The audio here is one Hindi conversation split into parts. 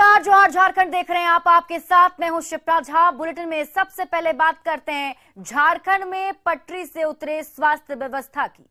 नमस्कार, जौहर झारखंड देख रहे हैं आप। आपके साथ मैं हूं शिप्रा झा। बुलेटिन में सबसे पहले बात करते हैं झारखंड में पटरी से उतरे स्वास्थ्य व्यवस्था की।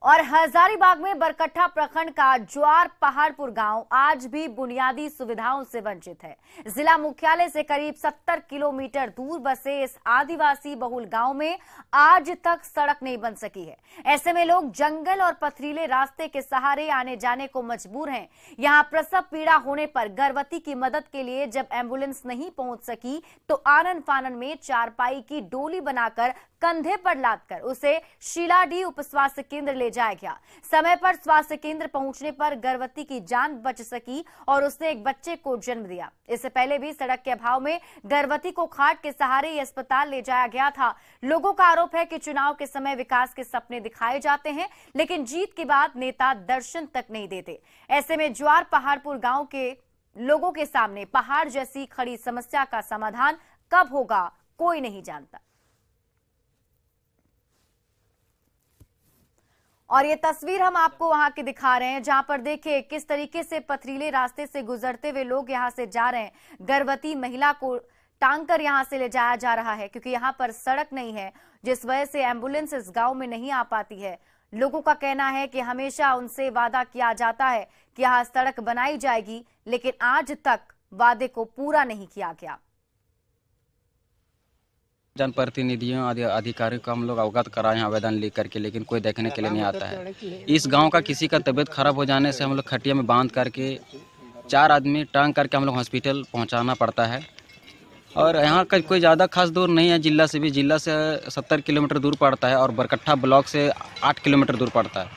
और हजारीबाग में बरकट्ठा प्रखंड का ज्वार पहाड़पुर गांव आज भी बुनियादी सुविधाओं से वंचित है। जिला मुख्यालय से करीब 70 किलोमीटर दूर बसे इस आदिवासी बहुल गांव में आज तक सड़क नहीं बन सकी है। ऐसे में लोग जंगल और पथरीले रास्ते के सहारे आने जाने को मजबूर हैं। यहां प्रसव पीड़ा होने पर गर्भवती की मदद के लिए जब एम्बुलेंस नहीं पहुंच सकी तो आनन फानन में चारपाई की डोली बनाकर कंधे पर लादकर उसे शीलाडीह उप स्वास्थ्य केंद्र ले जाया गया। समय पर स्वास्थ्य केंद्र पहुंचने पर गर्भवती की जान बच सकी और उसने एक बच्चे को जन्म दिया। इससे पहले भी सड़क के अभाव में गर्भवती को खाट के सहारे ही अस्पताल ले जाया गया था। लोगों का आरोप है कि चुनाव के समय विकास के सपने दिखाए जाते हैं, लेकिन जीत के बाद नेता दर्शन तक नहीं देते। ऐसे में ज्वार पहाड़पुर गांव के लोगों के सामने पहाड़ जैसी खड़ी समस्या का समाधान कब होगा, कोई नहीं जानता। और ये तस्वीर हम आपको वहां की दिखा रहे हैं, जहां पर देखिए किस तरीके से पथरीले रास्ते से गुजरते हुए लोग यहां से जा रहे हैं। गर्भवती महिला को टांग कर यहां से ले जाया जा रहा है, क्योंकि यहां पर सड़क नहीं है, जिस वजह से एम्बुलेंस इस गांव में नहीं आ पाती है। लोगों का कहना है कि हमेशा उनसे वादा किया जाता है कि यहां सड़क बनाई जाएगी, लेकिन आज तक वादे को पूरा नहीं किया गया। जनप्रतिनिधियों अधिकारियों को हम लोग अवगत कराए हैं आवेदन लिख करके, लेकिन कोई देखने के लिए नहीं आता है। इस गांव का किसी का तबीयत खराब हो जाने से हम लोग खटिया में बांध करके 4 आदमी टांग करके हम लोग हॉस्पिटल पहुंचाना पड़ता है। और यहाँ का कोई ज़्यादा खास दूर नहीं है, जिला से 70 किलोमीटर दूर पड़ता है और बरकट्ठा ब्लॉक से 8 किलोमीटर दूर पड़ता है।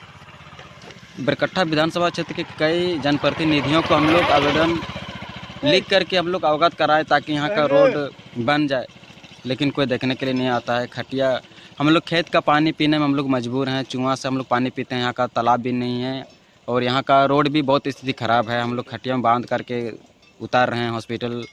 बरकट्ठा विधानसभा क्षेत्र के कई जनप्रतिनिधियों को हम लोग आवेदन लिख करके हम लोग अवगत कराए ताकि यहाँ का रोड बन जाए, लेकिन कोई देखने के लिए नहीं आता है। खटिया हम लोग खेत का पानी पीने में हम लोग मजबूर हैं। चुआं से हम लोग पानी पीते हैं, यहाँ का तालाब भी नहीं है और यहाँ का रोड भी बहुत स्थिति खराब है। हम लोग खटिया में बांध करके उतार रहे हैं हॉस्पिटल।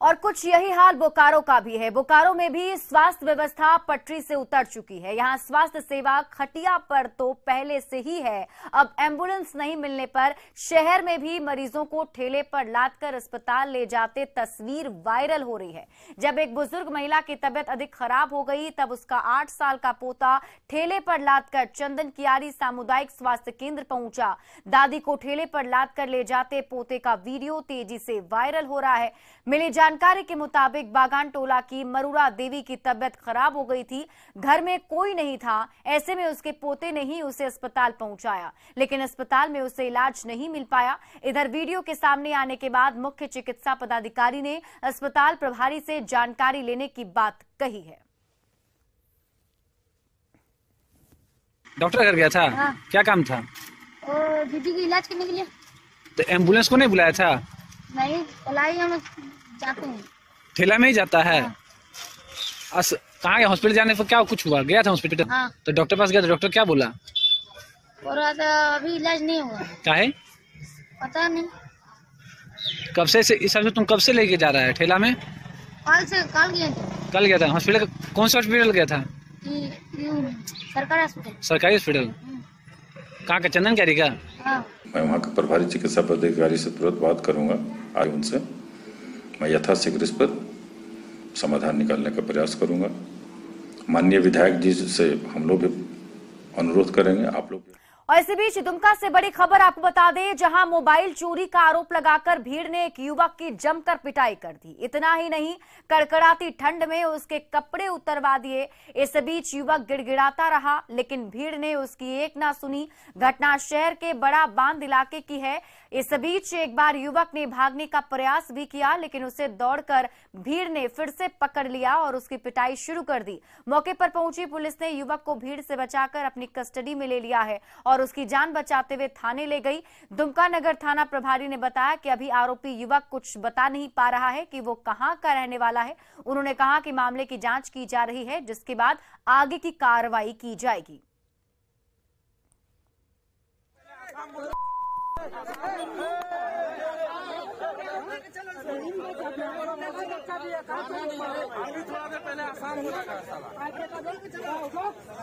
और कुछ यही हाल बोकारो का भी है। बोकारो में भी स्वास्थ्य व्यवस्था पटरी से उतर चुकी है। यहाँ स्वास्थ्य सेवा खटिया पर तो पहले से ही है, अब एम्बुलेंस नहीं मिलने पर शहर में भी मरीजों को ठेले पर लादकर अस्पताल ले जाते तस्वीर वायरल हो रही है। जब एक बुजुर्ग महिला की तबीयत अधिक खराब हो गई, तब उसका 8 साल का पोता ठेले पर लादकर चंदन कियारी सामुदायिक स्वास्थ्य केंद्र पहुंचा। दादी को ठेले पर लादकर ले जाते पोते का वीडियो तेजी से वायरल हो रहा है। मिली जानकारी के मुताबिक बागान टोला की मरुरा देवी की तबीयत खराब हो गई थी। घर में कोई नहीं था, ऐसे में उसके पोते ने ही उसे अस्पताल पहुंचाया, लेकिन अस्पताल में उसे इलाज नहीं मिल पाया। इधर वीडियो के सामने आने के बाद मुख्य चिकित्सा पदाधिकारी ने अस्पताल प्रभारी से जानकारी लेने की बात कही है। डॉक्टर घर गया था? हाँ। क्या काम था? और दीदी का इलाज करने के लिए। तो एम्बुलेंस को नहीं बुलाया था? नहीं बुलाई, हम जाते हैं। ठेला में ही जाता है? हाँ। कहाँ गया? हॉस्पिटल जाने पर क्या कुछ हुआ? गया था हॉस्पिटल? हाँ। तो डॉक्टर पास गया तो डॉक्टर क्या बोला? और अभी इलाज नहीं हुआ। क्या है? पता नहीं। कब से इस हिसाब से तुम कब से लेके जा रहा है ठेला में? कल गया था। कल गया था हॉस्पिटल? कौन सा हॉस्पिटल गया था? सरकारी हॉस्पिटल। सरकारी हॉस्पिटल? कहाँ का? चंदन कैरी का? हाँ। मैं वहाँ के प्रभारी चिकित्सा पदाधिकारी से तुरंत बात करूंगा। आज उनसे मैं यथाशीघ्र इस पर समाधान निकालने का प्रयास करूंगा। माननीय विधायक जी से हम लोग अनुरोध करेंगे, आप लोग। और इसी बीच दुमका से बड़ी खबर आपको बता दें, जहां मोबाइल चोरी का आरोप लगाकर भीड़ ने एक युवक की जमकर पिटाई कर दी। इतना ही नहीं, कड़कड़ाती ठंड में उसके कपड़े उतरवा दिए। इस बीच युवक गिड़गिड़ाता रहा, लेकिन भीड़ ने उसकी एक ना सुनी। घटना शहर के बड़ा बांध इलाके की है। इस बीच एक बार युवक ने भागने का प्रयास भी किया, लेकिन उसे दौड़कर भीड़ ने फिर से पकड़ लिया और उसकी पिटाई शुरू कर दी। मौके पर पहुंची पुलिस ने युवक को भीड़ से बचाकर अपनी कस्टडी में ले लिया है और उसकी जान बचाते हुए थाने ले गई। दुमका नगर थाना प्रभारी ने बताया कि अभी आरोपी युवक कुछ बता नहीं पा रहा है कि वो कहां का रहने वाला है। उन्होंने कहा कि मामले की जांच की जा रही है, जिसके बाद आगे की कार्रवाई की जाएगी।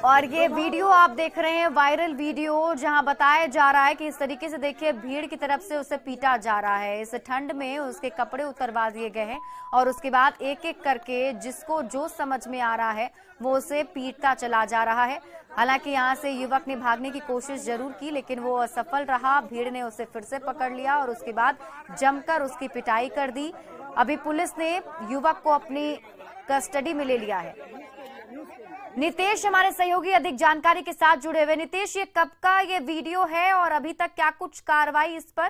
और ये वीडियो आप देख रहे हैं, वायरल वीडियो, जहां बताया जा रहा है कि इस तरीके से देखिए भीड़ की तरफ से उसे पीटा जा रहा है। इस ठंड में उसके कपड़े उतरवा दिए गए हैं और उसके बाद एक एक करके जिसको जो समझ में आ रहा है वो उसे पीटता चला जा रहा है। हालांकि यहां से युवक ने भागने की कोशिश जरूर की, लेकिन वो असफल रहा। भीड़ ने उसे फिर से पकड़ लिया और उसके बाद जमकर उसकी पिटाई कर दी। अभी पुलिस ने युवक को अपनी कस्टडी में ले लिया है। नितेश हमारे सहयोगी अधिक जानकारी के साथ जुड़े हुए। नितेश, ये कब का ये वीडियो है और अभी तक क्या कुछ कार्रवाई इस पर?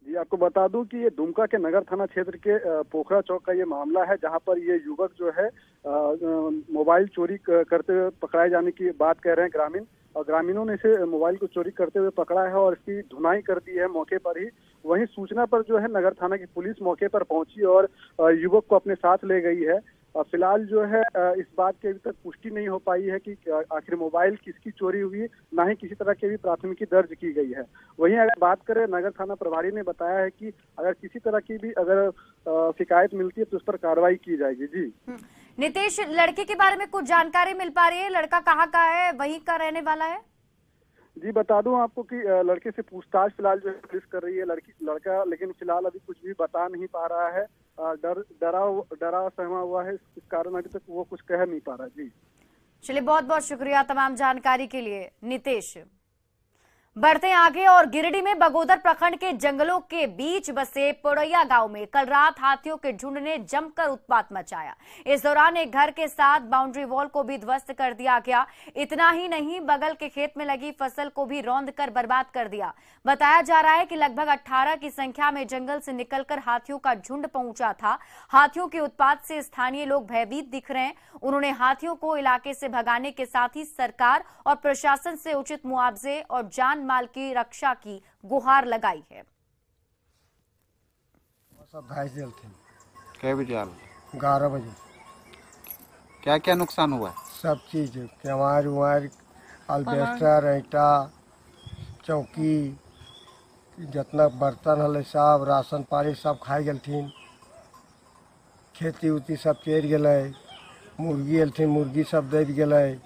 जी, आपको बता दूं कि ये दुमका के नगर थाना क्षेत्र के पोखरा चौक का ये मामला है, जहां पर ये युवक जो है मोबाइल चोरी करते हुए पकड़ाए जाने की बात कह रहे हैं ग्रामीण, और ग्रामीणों ने इसे मोबाइल को चोरी करते हुए पकड़ा है और इसकी धुनाई कर दी है मौके पर ही। वहीं सूचना पर जो है नगर थाना की पुलिस मौके पर पहुंची और युवक को अपने साथ ले गई है। फिलहाल जो है इस बात की अभी तक पुष्टि नहीं हो पाई है कि आखिर मोबाइल किसकी चोरी हुई, ना ही किसी तरह की भी प्राथमिकी दर्ज की गई है। वहीं अगर बात करें, नगर थाना प्रभारी ने बताया है कि अगर किसी तरह की भी अगर शिकायत मिलती है तो उस पर कार्रवाई की जाएगी। जी नितेश, लड़के के बारे में कुछ जानकारी मिल पा रही है? लड़का कहाँ का है, वहीं का रहने वाला है? जी, बता दूं आपको कि लड़के से पूछताछ फिलहाल जो है पुलिस कर रही है। लड़का लेकिन फिलहाल अभी कुछ भी बता नहीं पा रहा है, डरा सहमा हुआ है, इस कारण अभी तक वो कुछ कह नहीं पा रहा। जी चलिए, बहुत बहुत शुक्रिया तमाम जानकारी के लिए नितेश। बढ़ते आगे और गिरिडीह में बगोदर प्रखंड के जंगलों के बीच बसे पोड़ैया गांव में कल रात हाथियों के झुंड ने जमकर उत्पात मचाया। इस दौरान एक घर के साथ बाउंड्री वॉल को भी ध्वस्त कर दिया गया। इतना ही नहीं, बगल के खेत में लगी फसल को भी रौंद कर बर्बाद कर दिया। बताया जा रहा है कि लगभग 18 की संख्या में जंगल से निकलकर हाथियों का झुंड पहुंचा था। हाथियों के उत्पात से स्थानीय लोग भयभीत दिख रहे हैं। उन्होंने हाथियों को इलाके से भगाने के साथ ही सरकार और प्रशासन से उचित मुआवजे और जान माल की रक्षा की गुहार लगाई है। सब भैंस दिल थे कै बजे 11 बजे। क्या क्या नुकसान हुआ? सब चीज, केवार उवार, अल्बेस्टर, ईंटा, चौकी, जितना बर्तन हल सब, राशन पानी सब खाई गलथिन। खेती उती सब चेर गए, मुर्गी एलथिन, मुर्गी सब दब गए।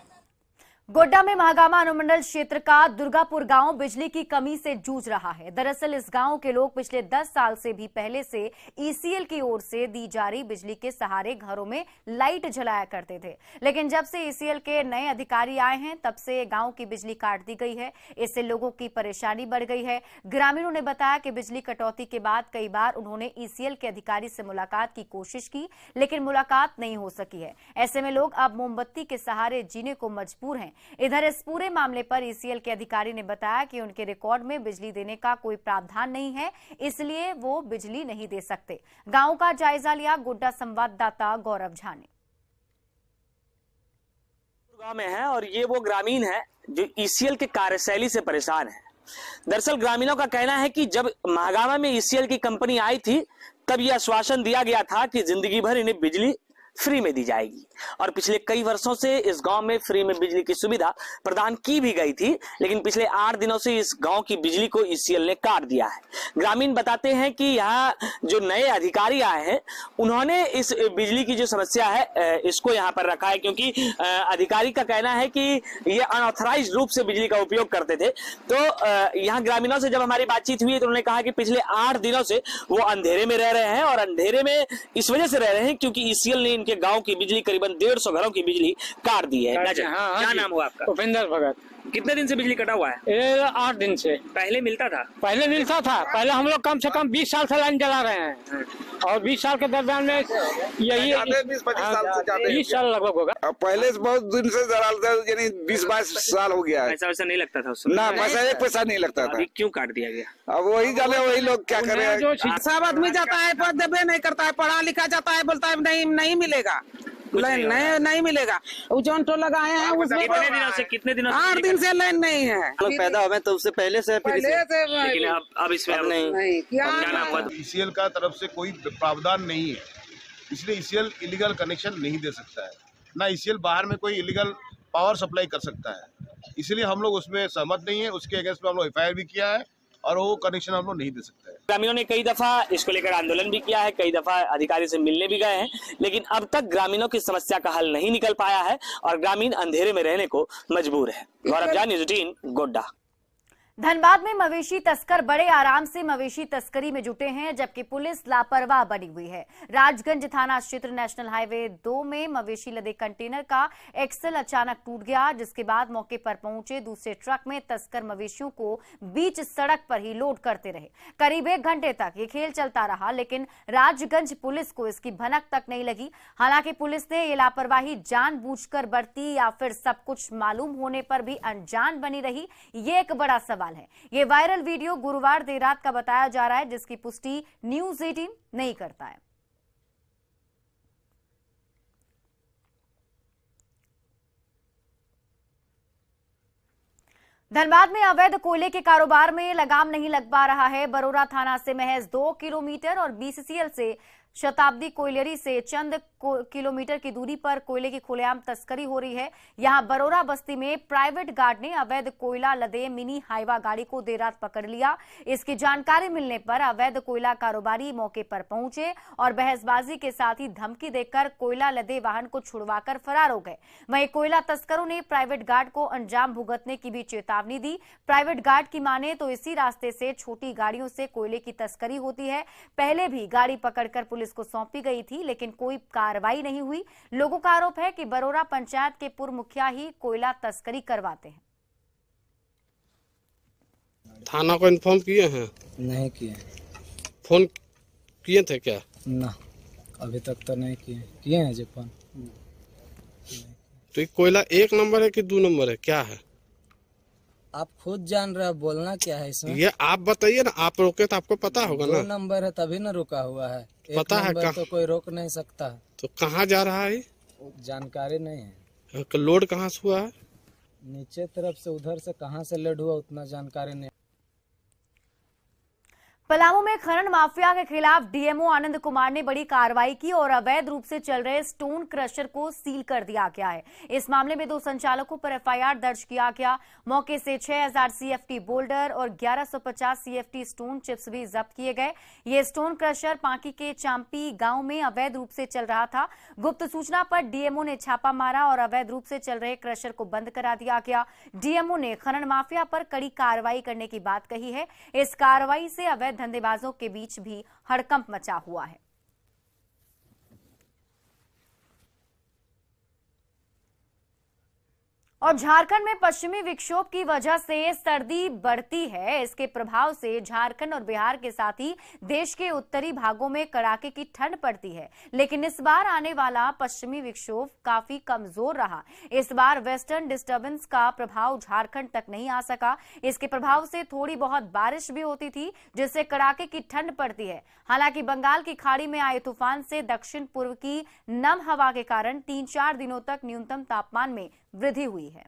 गोड्डा में महागामा अनुमंडल क्षेत्र का दुर्गापुर गांव बिजली की कमी से जूझ रहा है। दरअसल इस गांव के लोग पिछले 10 साल से भी पहले से ईसीएल की ओर से दी जा रही बिजली के सहारे घरों में लाइट जलाया करते थे, लेकिन जब से ईसीएल के नए अधिकारी आए हैं तब से गांव की बिजली काट दी गई है। इससे लोगों की परेशानी बढ़ गई है। ग्रामीणों ने बताया कि बिजली कटौती के बाद कई बार उन्होंने ईसीएल के अधिकारी से मुलाकात की कोशिश की, लेकिन मुलाकात नहीं हो सकी है। ऐसे में लोग अब मोमबत्ती के सहारे जीने को मजबूर हैं। इधर इस पूरे मामले पर ईसीएल के अधिकारी ने बताया कि उनके रिकॉर्ड में बिजली देने का कोई प्रावधान नहीं है, इसलिए वो बिजली नहीं दे सकते। गांव का जायजा लिया गोड्डा संवाददाता गौरव झा ने। गांव में है और ये वो ग्रामीण है जो ईसीएल के कार्यशैली से परेशान है। दरअसल ग्रामीणों का कहना है कि जब महागामा में ईसीएल की कंपनी आई थी तब यह आश्वासन दिया गया था कि जिंदगी भर इन्हें बिजली फ्री में दी जाएगी, और पिछले कई वर्षों से इस गांव में फ्री में बिजली की सुविधा प्रदान की भी गई थी, लेकिन पिछले 8 दिनों से इस गांव की बिजली को ईसीएल ने काट दिया है। ग्रामीण बताते हैं कि यहाँ जो नए अधिकारी आए हैं उन्होंने इस बिजली की जो समस्या है इसको यहाँ पर रखा है, क्योंकि अधिकारी का कहना है कि ये अनऑथराइज्ड रूप से बिजली का उपयोग करते थे। तो यहाँ ग्रामीणों से जब हमारी बातचीत हुई तो उन्होंने कहा कि पिछले 8 दिनों से वो अंधेरे में रह रहे हैं, और अंधेरे में इस वजह से रह रहे हैं क्योंकि ईसीएल ने के गांव की बिजली करीबन 150 घरों की बिजली काट दी है। क्या नाम हुआ आपका? उपेंद्र भगत। कितने दिन से बिजली कटा हुआ है? 8 दिन से। पहले मिलता था? पहले मिलता था। पहले हम लोग कम से कम 20 साल से लाइन जला रहे हैं, और 20 साल के दरमियान में यही 20 साल लगभग होगा। पहले से बहुत दिन से जला, यानी 20-22 साल हो गया है। ऐसा वैसा नहीं लगता था उस समय? ना, पैसा एक पैसा नहीं लगता था। क्यों काट दिया गया? अब वही जाने वही लोग क्या करें। सब आदमी जाता है पर देवे नहीं करता है, पढ़ा लिखा जाता है, बोलता है नहीं मिलेगा, लाइन नहीं मिलेगा। वो जौन टोल लगाए हैं उसमें कितने दिनों 8 दिन से लाइन नहीं है। पैदा हुए तो उससे पहले से लेकिन अब इसमें नहीं। क्या नाम हुआ? ईसीएल का तरफ से कोई प्रावधान नहीं है, इसलिए ईसीएल इलीगल कनेक्शन नहीं दे सकता है, ना ईसीएल बाहर में कोई इलीगल पावर सप्लाई कर सकता है। इसलिए हम लोग उसमें सहमत नहीं है। उसके अगेंस्ट में हम लोग एफआईआर भी किया है और वो कनेक्शन हम लोग नहीं दे सकते हैं। ग्रामीणों ने कई दफा इसको लेकर आंदोलन भी किया है, कई दफा अधिकारी से मिलने भी गए हैं, लेकिन अब तक ग्रामीणों की समस्या का हल नहीं निकल पाया है और ग्रामीण अंधेरे में रहने को मजबूर है। गौरव झा, न्यूज़ 18, गोड्डा। धनबाद में मवेशी तस्कर बड़े आराम से मवेशी तस्करी में जुटे हैं, जबकि पुलिस लापरवाह बनी हुई है। राजगंज थाना क्षेत्र नेशनल हाईवे 2 में मवेशी लदे कंटेनर का एक्सल अचानक टूट गया, जिसके बाद मौके पर पहुंचे दूसरे ट्रक में तस्कर मवेशियों को बीच सड़क पर ही लोड करते रहे। करीब 1 घंटे तक ये खेल चलता रहा, लेकिन राजगंज पुलिस को इसकी भनक तक नहीं लगी। हालांकि पुलिस ने ये लापरवाही जानबूझकर बरती या फिर सब कुछ मालूम होने पर भी अनजान बनी रही, ये एक बड़ा सवाल है। ये वायरल वीडियो गुरुवार देर रात का बताया जा रहा है, जिसकी पुष्टि न्यूज़ 18 नहीं करता है। धनबाद में अवैध कोयले के कारोबार में लगाम नहीं लग पा रहा है। बरोरा थाना से महज 2 किलोमीटर और BCCL से शताब्दी कोयलरी से चंद किलोमीटर की दूरी पर कोयले की खुलेआम तस्करी हो रही है। यहां बरोरा बस्ती में प्राइवेट गार्ड ने अवैध कोयला लदे मिनी हाइवा गाड़ी को देर रात पकड़ लिया। इसकी जानकारी मिलने पर अवैध कोयला कारोबारी मौके पर पहुंचे और बहसबाजी के साथ ही धमकी देकर कोयला लदे वाहन को छुड़वाकर फरार हो गए। वहीं कोयला तस्करों ने प्राइवेट गार्ड को अंजाम भुगतने की भी चेतावनी दी। प्राइवेट गार्ड की माने तो इसी रास्ते से छोटी गाड़ियों से कोयले की तस्करी होती है। पहले भी गाड़ी पकड़कर पुलिस को सौंपी गई थी, लेकिन कोई कार्रवाई नहीं हुई। लोगों का आरोप है कि बरोरा पंचायत के पूर्व मुखिया ही कोयला तस्करी करवाते हैं। थाना को इन्फॉर्म किए हैं? नहीं किए। फोन किए थे क्या? ना, अभी तक तो नहीं किए हैं जी फोन। तो ये कोयला 1 नंबर है कि 2 नंबर है, क्या है? आप खुद जान रहे हैं, बोलना क्या है इसमें? ये आप बताइए ना, आप रोके तो आपको पता होगा ना। 2 नंबर है तभी ना रुका हुआ है, पता है नंबर तो कोई रोक नहीं सकता। तो कहाँ जा रहा है? जानकारी नहीं है। लोड कहाँ से हुआ है? नीचे तरफ से, उधर से कहाँ से लोड हुआ उतना जानकारी नहीं। पलामू में खनन माफिया के खिलाफ डीएमओ आनंद कुमार ने बड़ी कार्रवाई की और अवैध रूप से चल रहे स्टोन क्रशर को सील कर दिया गया है। इस मामले में 2 संचालकों पर एफआईआर दर्ज किया गया। मौके से 6000 CFT बोल्डर और 1150 CFT स्टोन चिप्स भी जब्त किए गए। ये स्टोन क्रशर पांकी के चांपी गांव में अवैध रूप से चल रहा था। गुप्त सूचना पर डीएमओ ने छापा मारा और अवैध रूप से चल रहे क्रशर को बंद करा दिया गया। डीएमओ ने खनन माफिया पर कड़ी कार्रवाई करने की बात कही है। इस कार्रवाई से अवैध धंधेबाजों के बीच भी हड़कंप मचा हुआ है। और झारखंड में पश्चिमी विक्षोभ की वजह से सर्दी बढ़ती है। इसके प्रभाव से झारखंड और बिहार के साथ ही देश के उत्तरी भागों में कड़ाके की ठंड पड़ती है, लेकिन इस बार आने वाला पश्चिमी विक्षोभ काफी कमजोर रहा। इस बार वेस्टर्न डिस्टर्बेंस का प्रभाव झारखंड तक नहीं आ सका। इसके प्रभाव से थोड़ी बहुत बारिश भी होती थी, जिससे कड़ाके की ठंड पड़ती है। हालांकि बंगाल की खाड़ी में आए तूफान से दक्षिण पूर्व की नम हवा के कारण 3-4 दिनों तक न्यूनतम तापमान में वृद्धि हुई है।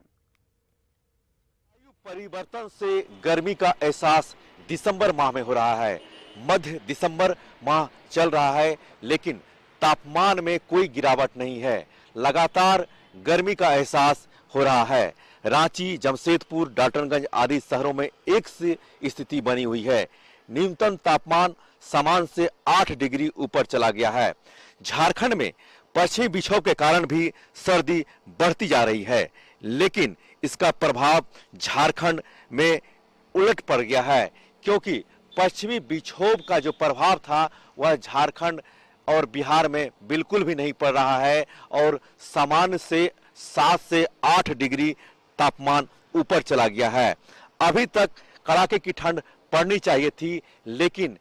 परिवर्तन से गर्मी का एहसास दिसंबर माह में हो रहा है। मध्य दिसंबर माह चल रहा है, लेकिन तापमान में कोई गिरावट नहीं है। लगातार गर्मी का एहसास हो रहा है। रांची, जमशेदपुर, डाल्टनगंज आदि शहरों में एक सी स्थिति बनी हुई है। न्यूनतम तापमान सामान्य से 8 डिग्री ऊपर चला गया है। झारखंड में पश्चिमी विक्षोभ के कारण भी सर्दी बढ़ती जा रही है, लेकिन इसका प्रभाव झारखंड में उलट पड़ गया है, क्योंकि पश्चिमी विक्षोभ का जो प्रभाव था वह झारखंड और बिहार में बिल्कुल भी नहीं पड़ रहा है और सामान्य से 7 से 8 डिग्री तापमान ऊपर चला गया है। अभी तक कड़ाके की ठंड पड़नी चाहिए थी, लेकिन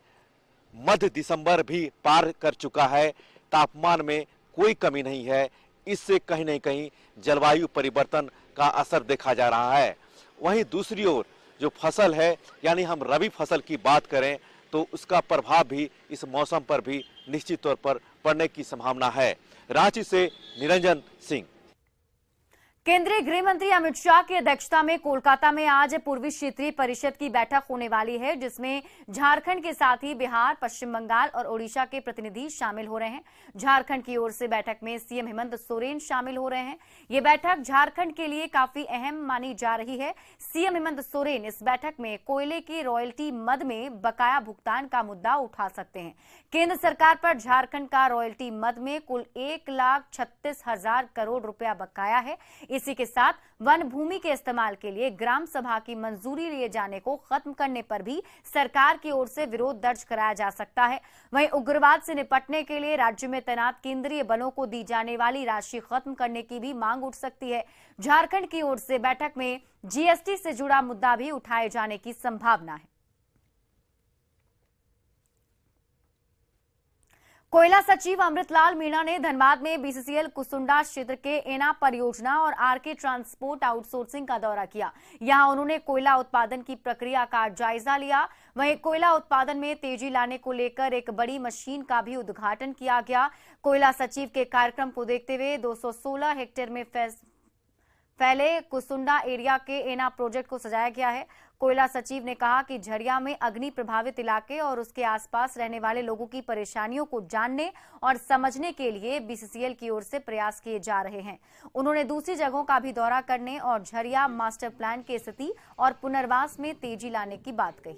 मध्य दिसंबर भी पार कर चुका है। तापमान में कोई कमी नहीं है। इससे कहीं न कहीं जलवायु परिवर्तन का असर देखा जा रहा है। वहीं दूसरी ओर जो फसल है, यानी हम रबी फसल की बात करें तो उसका प्रभाव भी इस मौसम पर भी निश्चित तौर पर पड़ने की संभावना है। रांची से निरंजन सिंह। केंद्रीय गृह मंत्री अमित शाह की अध्यक्षता में कोलकाता में आज पूर्वी क्षेत्रीय परिषद की बैठक होने वाली है, जिसमें झारखंड के साथ ही बिहार, पश्चिम बंगाल और ओडिशा के प्रतिनिधि शामिल हो रहे हैं। झारखंड की ओर से बैठक में सीएम हेमंत सोरेन शामिल हो रहे हैं। ये बैठक झारखंड के लिए काफी अहम मानी जा रही है। सीएम हेमंत सोरेन इस बैठक में कोयले की रॉयल्टी मद में बकाया भुगतान का मुद्दा उठा सकते हैं। केंद्र सरकार पर झारखंड का रॉयल्टी मद में कुल 1,36,000 करोड़ रुपया बकाया है। इसी के साथ वन भूमि के इस्तेमाल के लिए ग्राम सभा की मंजूरी लिए जाने को खत्म करने पर भी सरकार की ओर से विरोध दर्ज कराया जा सकता है। वहीं उग्रवाद से निपटने के लिए राज्य में तैनात केंद्रीय बलों को दी जाने वाली राशि खत्म करने की भी मांग उठ सकती है। झारखंड की ओर से बैठक में जीएसटी से जुड़ा मुद्दा भी उठाए जाने की संभावना है। कोयला सचिव अमृतलाल मीणा ने धनबाद में बीसीसीएल कुसुंडा क्षेत्र के एना परियोजना और आरके ट्रांसपोर्ट आउटसोर्सिंग का दौरा किया। यहां उन्होंने कोयला उत्पादन की प्रक्रिया का जायजा लिया। वहीं कोयला उत्पादन में तेजी लाने को लेकर एक बड़ी मशीन का भी उद्घाटन किया गया। कोयला सचिव के कार्यक्रम को देखते हुए 216 हेक्टेयर में फैले कुसुंडा एरिया के एना प्रोजेक्ट को सजाया गया है। कोयला सचिव ने कहा कि झरिया में अग्नि प्रभावित इलाके और उसके आसपास रहने वाले लोगों की परेशानियों को जानने और समझने के लिए बीसीसीएल की ओर से प्रयास किए जा रहे हैं। उन्होंने दूसरी जगहों का भी दौरा करने और झरिया मास्टर प्लान की स्थिति और पुनर्वास में तेजी लाने की बात कही।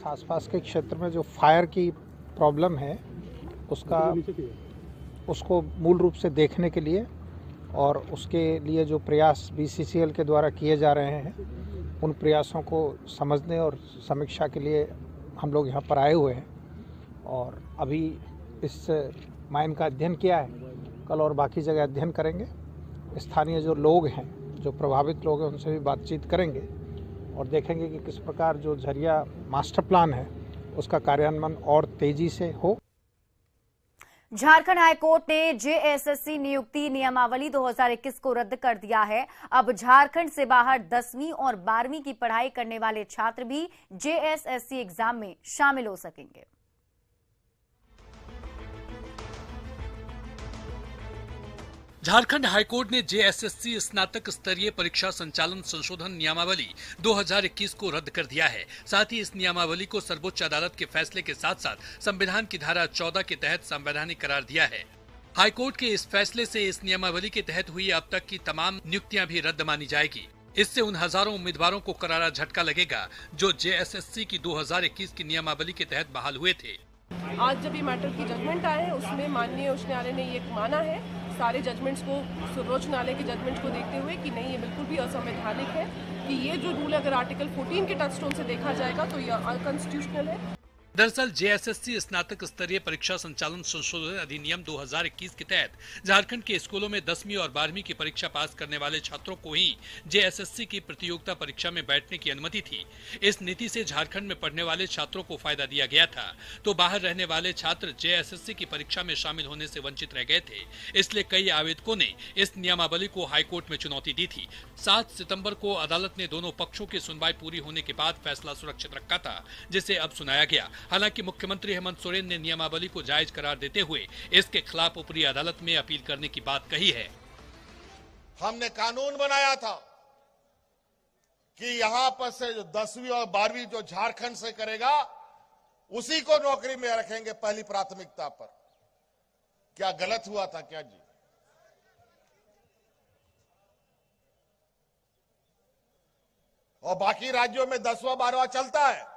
आसपास के क्षेत्र में जो फायर की प्रॉब्लम है उसको मूल रूप से देखने के लिए और उसके लिए जो प्रयास बीसीसीएल के द्वारा किए जा रहे हैं उन प्रयासों को समझने और समीक्षा के लिए हम लोग यहाँ पर आए हुए हैं और अभी इस माइन का अध्ययन किया है। कल और बाकी जगह अध्ययन करेंगे। स्थानीय जो लोग हैं, जो प्रभावित लोग हैं, उनसे भी बातचीत करेंगे और देखेंगे कि किस प्रकार जो झरिया मास्टर प्लान है उसका कार्यान्वयन और तेजी से हो। झारखंड हाईकोर्ट ने जेएसएससी नियुक्ति नियमावली 2021 को रद्द कर दिया है। अब झारखंड से बाहर 10वीं और 12वीं की पढ़ाई करने वाले छात्र भी जेएसएससी एग्जाम में शामिल हो सकेंगे। झारखंड हाईकोर्ट ने जेएसएससी स्नातक स्तरीय परीक्षा संचालन संशोधन नियमावली 2021 को रद्द कर दिया है। साथ ही इस नियमावली को सर्वोच्च अदालत के फैसले के साथ साथ संविधान की धारा 14 के तहत संवैधानिक करार दिया है। हाईकोर्ट के इस फैसले से इस नियमावली के तहत हुई अब तक की तमाम नियुक्तियां भी रद्द मानी जाएगी। इससे उन हजारों उम्मीदवारों को करारा झटका लगेगा जो जेएसएससी की 2021 की नियमावली के तहत बहाल हुए थे। आज जब ये मैटर की जजमेंट आए उसमें माननीय उच्च न्यायालय ने ये माना है सारे जजमेंट्स को, सर्वोच्च न्यायालय के जजमेंट्स को देखते हुए कि नहीं, ये बिल्कुल भी असंवैधानिक है कि ये जो रूल अगर आर्टिकल 14 के टचस्टोन से देखा जाएगा तो ये अनकॉन्स्टिट्यूशनल है। दरअसल जेएसएससी स्नातक स्तरीय परीक्षा संचालन संशोधन अधिनियम 2021 के तहत झारखंड के स्कूलों में 10वीं और 12वीं की परीक्षा पास करने वाले छात्रों को ही जेएसएससी की प्रतियोगिता परीक्षा में बैठने की अनुमति थी। इस नीति से झारखंड में पढ़ने वाले छात्रों को फायदा दिया गया था, तो बाहर रहने वाले छात्र जेएसएससी की परीक्षा में शामिल होने से वंचित रह गए थे। इसलिए कई आवेदकों ने इस नियमावली को हाईकोर्ट में चुनौती दी थी। 7 सितम्बर को अदालत ने दोनों पक्षों की सुनवाई पूरी होने के बाद फैसला सुरक्षित रखा था, जिसे अब सुनाया गया। हालांकि मुख्यमंत्री हेमंत सोरेन ने नियमावली को जायज करार देते हुए इसके खिलाफ ऊपरी अदालत में अपील करने की बात कही है। हमने कानून बनाया था कि यहां पर से जो 10वीं और 12वीं जो झारखंड से करेगा उसी को नौकरी में रखेंगे पहली प्राथमिकता पर। क्या गलत हुआ था क्या जी? और बाकी राज्यों में 10वां 12वां चलता है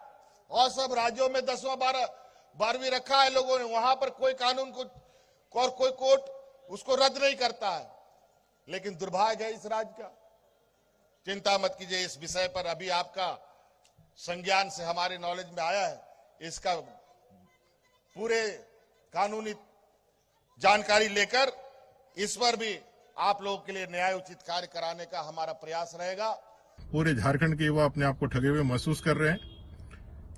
और सब राज्यों में 10वां 12वीं रखा है लोगों ने। वहां पर कोई कानून को और कोई कोर्ट उसको रद्द नहीं करता है। लेकिन दुर्भाग्य है इस राज्य का। चिंता मत कीजिए, इस विषय पर अभी आपका संज्ञान से हमारे नॉलेज में आया है। इसका पूरे कानूनी जानकारी लेकर इस पर भी आप लोगों के लिए न्याय उचित कार्य कराने का हमारा प्रयास रहेगा। पूरे झारखंड के युवा अपने आप को ठगे हुए महसूस कर रहे हैं।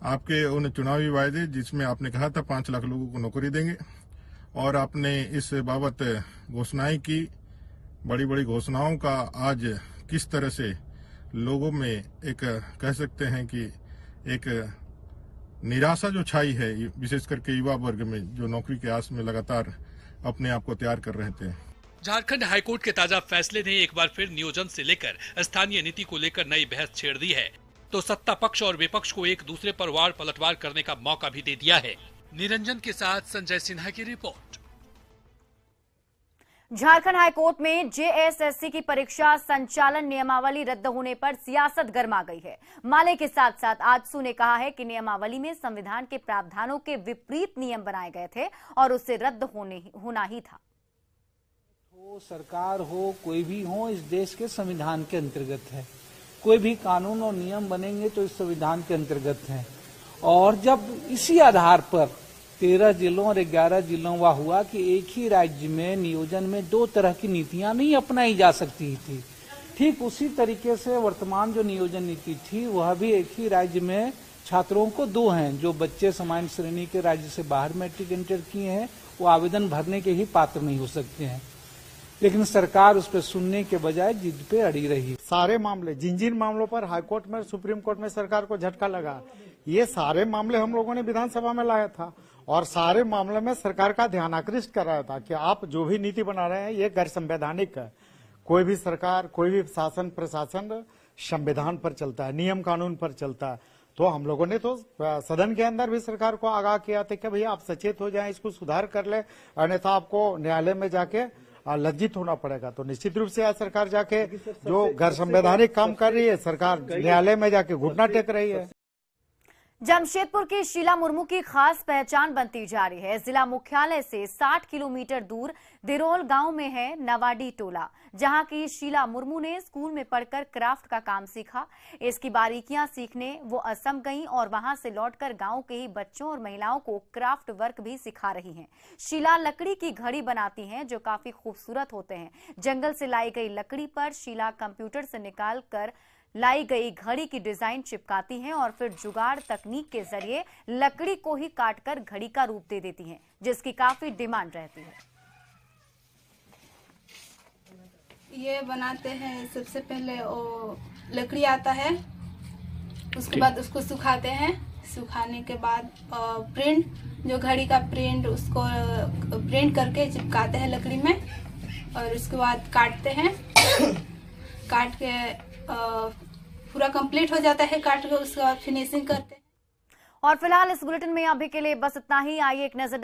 आपके उन चुनावी वायदे जिसमें आपने कहा था 5 लाख लोगों को नौकरी देंगे और आपने इस बाबत घोषणाएं की, बड़ी बड़ी घोषणाओं का आज किस तरह से लोगों में एक कह सकते हैं कि एक निराशा जो छाई है, विशेष करके युवा वर्ग में जो नौकरी के आस में लगातार अपने आप को तैयार कर रहे थे। झारखंड हाईकोर्ट के ताजा फैसले ने एक बार फिर नियोजन से लेकर स्थानीय नीति को लेकर नई बहस छेड़ दी है, तो सत्ता पक्ष और विपक्ष को एक दूसरे पर वार पलटवार करने का मौका भी दे दिया है। निरंजन के साथ संजय सिन्हा की रिपोर्ट। झारखंड हाईकोर्ट में जेएसएससी की परीक्षा संचालन नियमावली रद्द होने पर सियासत गर्मा गई है। माले के साथ साथ आजसू ने कहा है कि नियमावली में संविधान के प्रावधानों के विपरीत नियम बनाए गए थे और उससे रद्द होना ही था। हो सरकार हो कोई भी हो, इस देश के संविधान के अंतर्गत है। कोई भी कानून और नियम बनेंगे तो इस संविधान के अंतर्गत है। और जब इसी आधार पर 13 जिलों और 11 जिलों वह हुआ कि एक ही राज्य में नियोजन में दो तरह की नीतियां नहीं अपनाई जा सकती थी, ठीक उसी तरीके से वर्तमान जो नियोजन नीति थी वह भी एक ही राज्य में छात्रों को दो हैं। जो बच्चे सामान्य श्रेणी के राज्य से बाहर मैट्रिक इंटर किए हैं वो आवेदन भरने के ही पात्र नहीं हो सकते हैं, लेकिन सरकार उस पर सुनने के बजाय जिद पे अड़ी रही। सारे मामले जिन मामलों पर हाईकोर्ट में सुप्रीम कोर्ट में सरकार को झटका लगा, ये सारे मामले हम लोगों ने विधानसभा में लाया था और सारे मामले में सरकार का ध्यान आकृष्ट कर रहा था कि आप जो भी नीति बना रहे हैं ये गैर संवैधानिक है। कोई भी सरकार कोई भी शासन प्रशासन संविधान पर चलता है, नियम कानून पर चलता है। तो हम लोगों ने तो सदन के अंदर भी सरकार को आगाह किया था कि भैया आप सचेत हो जाएं, इसको सुधार कर ले, अन्यथा आपको न्यायालय में जाके लज्जित होना पड़ेगा। तो निश्चित रूप से आज सरकार जाके जो गैर संवैधानिक काम कर रही है, सरकार न्यायालय में जाके घुटना टेक रही है। जमशेदपुर की शीला मुर्मू की खास पहचान बनती जा रही है। जिला मुख्यालय से 60 किलोमीटर दूर दिरोल गांव में है नवाडी टोला, जहां की शीला मुर्मू ने स्कूल में पढ़कर क्राफ्ट का काम सीखा। इसकी बारीकियां सीखने वो असम गईं और वहां से लौटकर गांव के ही बच्चों और महिलाओं को क्राफ्ट वर्क भी सिखा रही हैं। शीला लकड़ी की घड़ी बनाती हैं जो काफी खूबसूरत होते हैं। जंगल से लाई गई लकड़ी पर शीला कंप्यूटर से निकाल कर लाई गई घड़ी की डिजाइन चिपकाती हैं और फिर जुगाड़ तकनीक के जरिए लकड़ी को ही काटकर घड़ी का रूप दे देती हैं, जिसकी काफी डिमांड रहती है। ये बनाते हैं, सबसे पहले वो लकड़ी आता है, उसके बाद उसको सुखाते हैं। सुखाने के बाद प्रिंट, जो घड़ी का प्रिंट, उसको प्रिंट करके चिपकाते हैं लकड़ी में और उसके बाद काटते हैं। काट के पूरा कंप्लीट हो जाता है, काट के उसके बाद फिनिशिंग करते हैं। और फिलहाल इस बुलेटिन में अभी के लिए बस इतना ही। आइए एक नजर